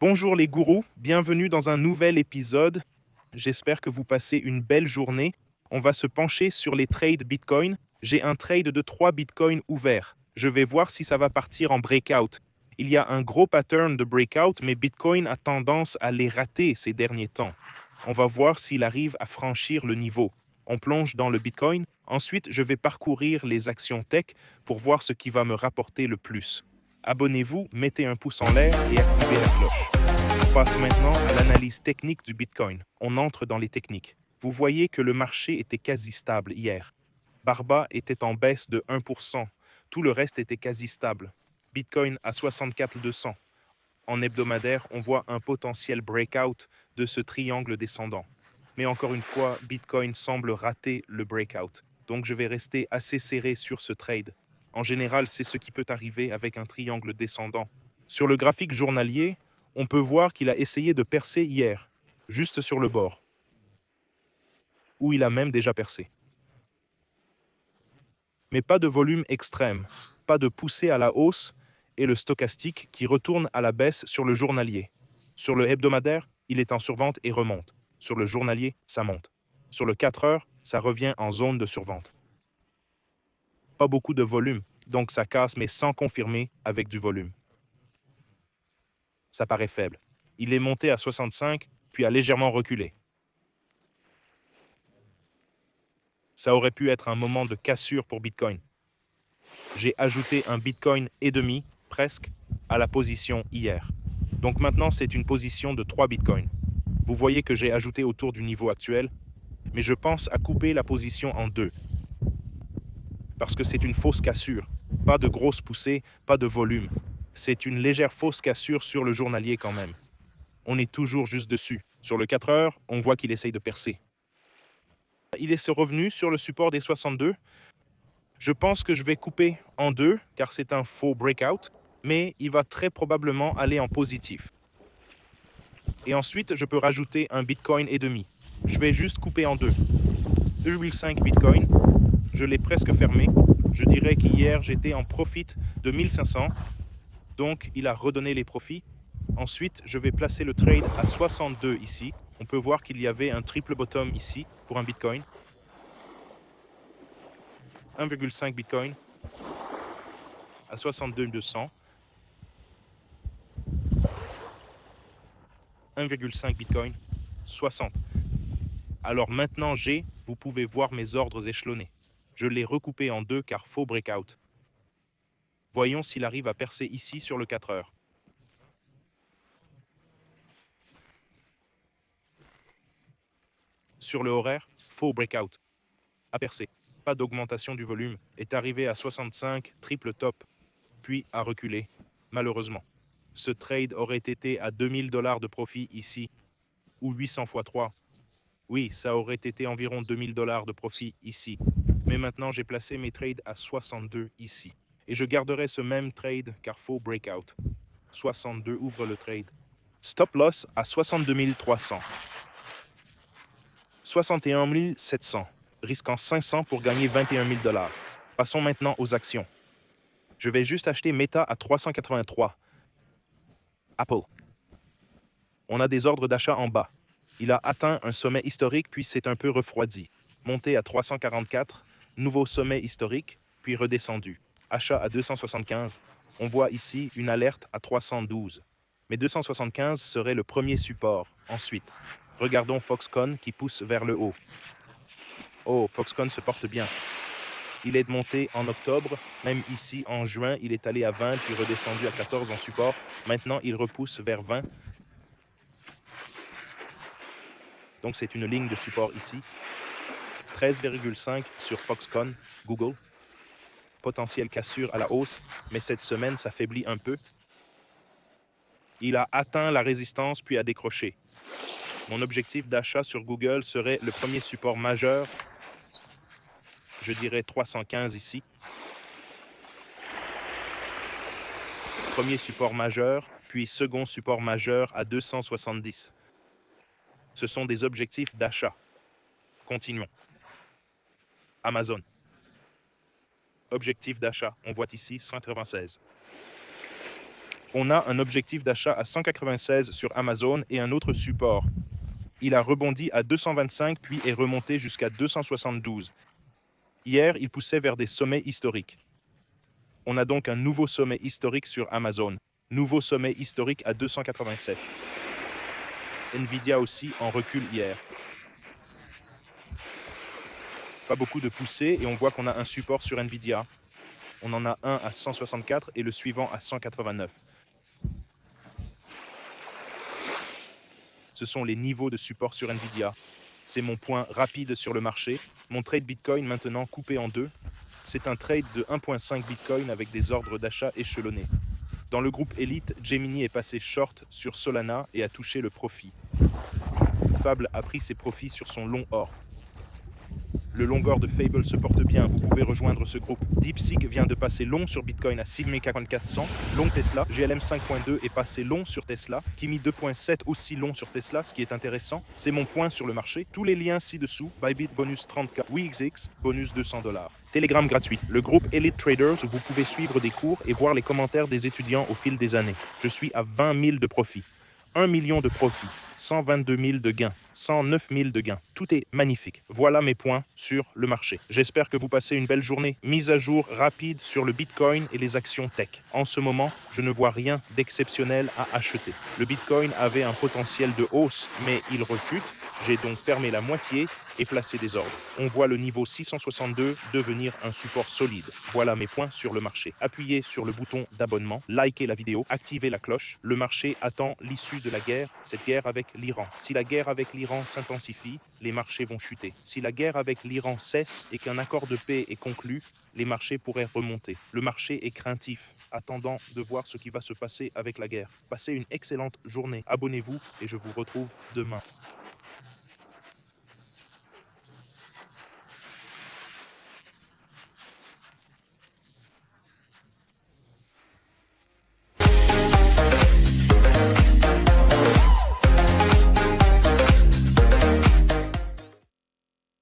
Bonjour les gourous, bienvenue dans un nouvel épisode. J'espère que vous passez une belle journée. On va se pencher sur les trades Bitcoin. J'ai un trade de 3 Bitcoin ouvert. Je vais voir si ça va partir en breakout. Il y a un gros pattern de breakout, mais Bitcoin a tendance à les rater ces derniers temps. On va voir s'il arrive à franchir le niveau. On plonge dans le Bitcoin. Ensuite, je vais parcourir les actions tech pour voir ce qui va me rapporter le plus. Abonnez-vous, mettez un pouce en l'air et activez la cloche. On passe maintenant à l'analyse technique du Bitcoin. On entre dans les techniques. Vous voyez que le marché était quasi stable hier. Barba était en baisse de 1%. Tout le reste était quasi stable. Bitcoin à 64 200. En hebdomadaire, on voit un potentiel breakout de ce triangle descendant. Mais encore une fois, Bitcoin semble rater le breakout. Donc je vais rester assez serré sur ce trade. En général, c'est ce qui peut arriver avec un triangle descendant. Sur le graphique journalier, on peut voir qu'il a essayé de percer hier, juste sur le bord, où il a même déjà percé. Mais pas de volume extrême, pas de poussée à la hausse et le stochastique qui retourne à la baisse sur le journalier. Sur le hebdomadaire, il est en survente et remonte. Sur le journalier, ça monte. Sur le 4 heures, ça revient en zone de survente. Pas beaucoup de volume, donc ça casse mais sans confirmer avec du volume. Ça paraît faible. Il est monté à 65, puis a légèrement reculé. Ça aurait pu être un moment de cassure pour Bitcoin. J'ai ajouté un Bitcoin et demi, presque, à la position hier. Donc maintenant, c'est une position de 3 Bitcoins. Vous voyez que j'ai ajouté autour du niveau actuel, mais je pense à couper la position en deux. Parce que c'est une fausse cassure. Pas de grosse poussée, pas de volume. C'est une légère fausse cassure sur le journalier quand même. On est toujours juste dessus. Sur le 4 heures, on voit qu'il essaye de percer. Il est revenu sur le support des 62. Je pense que je vais couper en deux, car c'est un faux breakout, mais il va très probablement aller en positif. Et ensuite, je peux rajouter un Bitcoin et demi. Je vais juste couper en deux. 2,5 Bitcoin, je l'ai presque fermé. Je dirais qu'hier, j'étais en profit de 1500, donc il a redonné les profits. Ensuite, je vais placer le trade à 62 ici. On peut voir qu'il y avait un triple bottom ici pour un Bitcoin. 1,5 Bitcoin à 62 200. 1,5 Bitcoin, 60. Alors maintenant vous pouvez voir mes ordres échelonnés. Je l'ai recoupé en deux car faux breakout. Voyons s'il arrive à percer ici sur le 4 heures. Sur le horaire, faux breakout. A percé. Pas d'augmentation du volume. Est arrivé à 65, triple top, puis a reculé, malheureusement. Ce trade aurait été à 2000 $ de profit ici, ou 800 x 3. Oui, ça aurait été environ 2000 $ de profit ici. Mais maintenant, j'ai placé mes trades à 62 ici. Et je garderai ce même trade car faux breakout. 62 ouvre le trade. Stop loss à 62 300. 61 700. Risquant 500 pour gagner 21 000 $. Passons maintenant aux actions. Je vais juste acheter Meta à 383. Apple. On a des ordres d'achat en bas. Il a atteint un sommet historique, puis s'est un peu refroidi. Monté à 344, nouveau sommet historique, puis redescendu. Achat à 275. On voit ici une alerte à 312. Mais 275 serait le premier support. Ensuite, regardons Foxconn qui pousse vers le haut. Oh, Foxconn se porte bien. Il est monté en octobre, même ici en juin, il est allé à 20 puis redescendu à 14 en support. Maintenant, il repousse vers 20. Donc, c'est une ligne de support ici. 13,5 sur Foxconn, Google. Potentielle cassure à la hausse, mais cette semaine s'affaiblit un peu. Il a atteint la résistance puis a décroché. Mon objectif d'achat sur Google serait le premier support majeur, je dirais 315 ici. Premier support majeur, puis second support majeur à 270. Ce sont des objectifs d'achat. Continuons. Amazon. Objectif d'achat, on voit ici 196. On a un objectif d'achat à 196 sur Amazon et un autre support. Il a rebondi à 225 puis est remonté jusqu'à 272. Hier, il poussait vers des sommets historiques. On a donc un nouveau sommet historique sur Amazon. Nouveau sommet historique à 287. Nvidia aussi en recul hier. Pas beaucoup de poussées et on voit qu'on a un support sur Nvidia. On en a un à 164 et le suivant à 189. Ce sont les niveaux de support sur Nvidia. C'est mon point rapide sur le marché. Mon trade Bitcoin maintenant coupé en deux. C'est un trade de 1.5 Bitcoin avec des ordres d'achat échelonnés. Dans le groupe Elite, Gemini est passé short sur Solana et a touché le profit. Fable a pris ses profits sur son long or. Le longor de Fable se porte bien, vous pouvez rejoindre ce groupe. DeepSeek vient de passer long sur Bitcoin à 6400, long Tesla. GLM 5.2 est passé long sur Tesla. Kimi 2.7 aussi long sur Tesla, ce qui est intéressant. C'est mon point sur le marché. Tous les liens ci-dessous. Bybit bonus 30K, WixX bonus $200. Telegram gratuit. Le groupe Elite Traders où vous pouvez suivre des cours et voir les commentaires des étudiants au fil des années. Je suis à 20 000 de profit. 1 million de profits, 122 000 de gains, 109 000 de gains. Tout est magnifique. Voilà mes points sur le marché. J'espère que vous passez une belle journée. Mise à jour rapide sur le Bitcoin et les actions tech. En ce moment, je ne vois rien d'exceptionnel à acheter. Le Bitcoin avait un potentiel de hausse, mais il rechute. J'ai donc fermé la moitié et placé des ordres. On voit le niveau 662 devenir un support solide. Voilà mes points sur le marché. Appuyez sur le bouton d'abonnement, likez la vidéo, activez la cloche. Le marché attend l'issue de la guerre, cette guerre avec l'Iran. Si la guerre avec l'Iran s'intensifie, les marchés vont chuter. Si la guerre avec l'Iran cesse et qu'un accord de paix est conclu, les marchés pourraient remonter. Le marché est craintif, attendant de voir ce qui va se passer avec la guerre. Passez une excellente journée. Abonnez-vous et je vous retrouve demain.